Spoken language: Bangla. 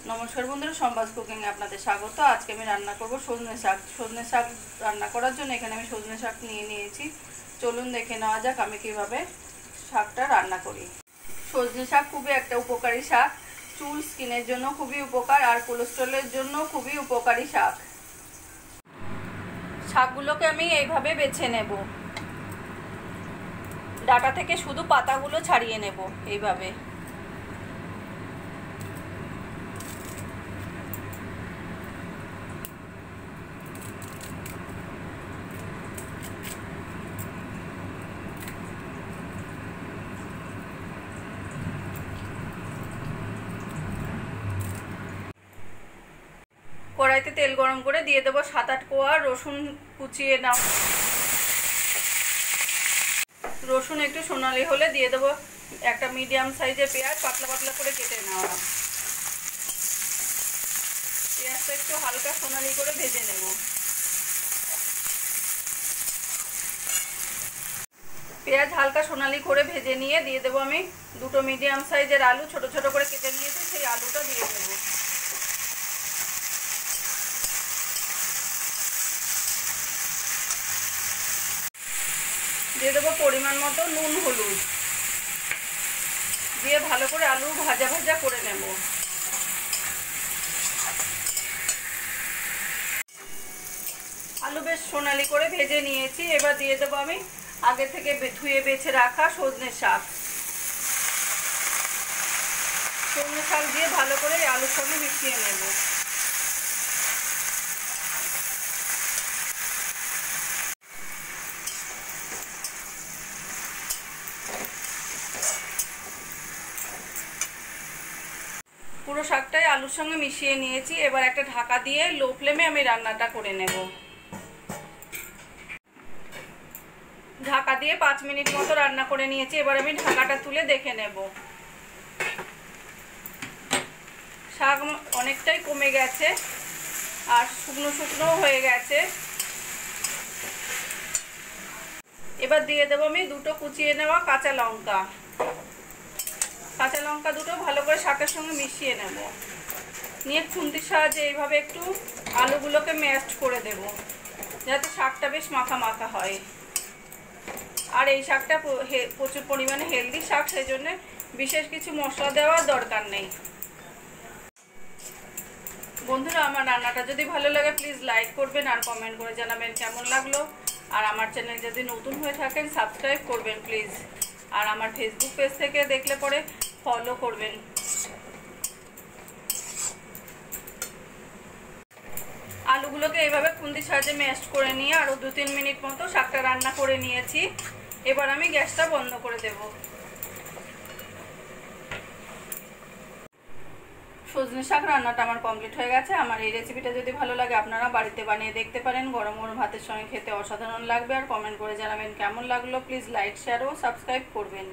नमस्कार बंधुरा सम्बास कुकिंग आपनादेर स्वागत। आज के आमि रान्ना करब सजने शाक। सजने शाक रान्ना करार जोन्नो एखाने आमि सजने शाक निये नियेछि। चलुन देखे नेওয়া যাক आमि किभाबे शाकटा रान्ना करी। सजने शाक खूबই একটা উপকারী শাক। চুল স্কিনের জন্য খুবই উপকার আর কোলেস্টেরলের জন্য খুবই উপকারী শাক। শাকগুলোকে আমি এইভাবে বেছে নেব। ডাটা থেকে শুধু পাতাগুলো ছাড়িয়ে নেব এইভাবে। কড়াইতে তেল গরম করে দিয়ে দেব 7-8 কোয়া রসুন কুচিয়ে নাও। রসুন একটু সোনালি হলে দিয়ে দেব একটা মিডিয়াম সাইজের পেঁয়াজ পাতলা পাতলা করে কেটে নেওয়া। পেঁয়াজটা একটু হালকা সোনালি করে ভেজে নেব। পেঁয়াজ হালকা সোনালি করে ভেজে নিয়ে দিয়ে দেব আমি দুটো মিডিয়াম সাইজের আলু ছোট ছোট করে কেটে নিয়েছি, সেই আলুটা দিয়ে দেব। দিয়ে দেবো পরিমাণ মতো নুন হলুদ দিয়ে ভালো করে আলু ভাজা ভাজা করে নেব। আলু বেশ সোনালি করে ভেজে নিয়েছি। এবার দিয়ে দেবো আমি আগে থেকে ধুয়ে বেছে রাখা সজনে শাক। সজনে শাক দিয়ে ভালো করে আলুর সঙ্গে মিশিয়ে নেব। পুরো শাকটাই আলুর সঙ্গে মিশিয়ে নিয়েছি। এবার একটা ঢাকা দিয়ে লো ফ্লেমে আমি রান্নাটা করে নেব। ঢাকা দিয়ে 5 মিনিট মতো রান্না করে নিয়েছি। এবার আমি ঢাকাটা তুলে দেখে নেব। শাক অনেকটাই কমে গেছে আর শুকনো শুকনো হয়ে গেছে। এবার দিয়ে দেবো আমি দুটো কুচিয়ে নেওয়া কাঁচা লঙ্কা। কাঁচা লঙ্কা দুটো ভালো করে শাকের সঙ্গে মিশিয়ে নেব। নিয়ে খুন্তির সাহায্যে এইভাবে একটু আলুগুলোকে ম্যাশ করে দেব যাতে শাকটা বেশ মাখা মাখা হয়। আর এই শাকটা প্রচুর পরিমাণে হেলদি শাক, সেই জন্য বিশেষ কিছু মশলা দেওয়ার দরকার নেই। বন্ধুরা, আমার রান্নাটা যদি ভালো লাগে প্লিজ লাইক করবেন আর কমেন্ট করে জানাবেন কেমন লাগলো। আর আমার চ্যানেল যদি নতুন হয়ে থাকেন সাবস্ক্রাইব করবেন প্লিজ। আর আমার ফেসবুক পেজ থেকে দেখলে পরে ফলো করবেন। আলুগুলোকে এইভাবে খুন্তির সাহায্যে ম্যাশ করে নিয়ে আরও 2-3 মিনিট মতো শাকটা রান্না করে নিয়েছি। এবার আমি গ্যাসটা বন্ধ করে দেব। সজনে শাক রান্নাটা আমার কমপ্লিট হয়ে গেছে। আমার এই রেসিপিটা যদি ভালো লাগে আপনারা বাড়িতে বানিয়ে দেখতে পারেন। গরম গরম ভাতের সঙ্গে খেতে অসাধারণ লাগবে। আর কমেন্ট করে জানাবেন কেমন লাগলো। প্লিজ লাইক শেয়ার ও সাবস্ক্রাইব করবেন।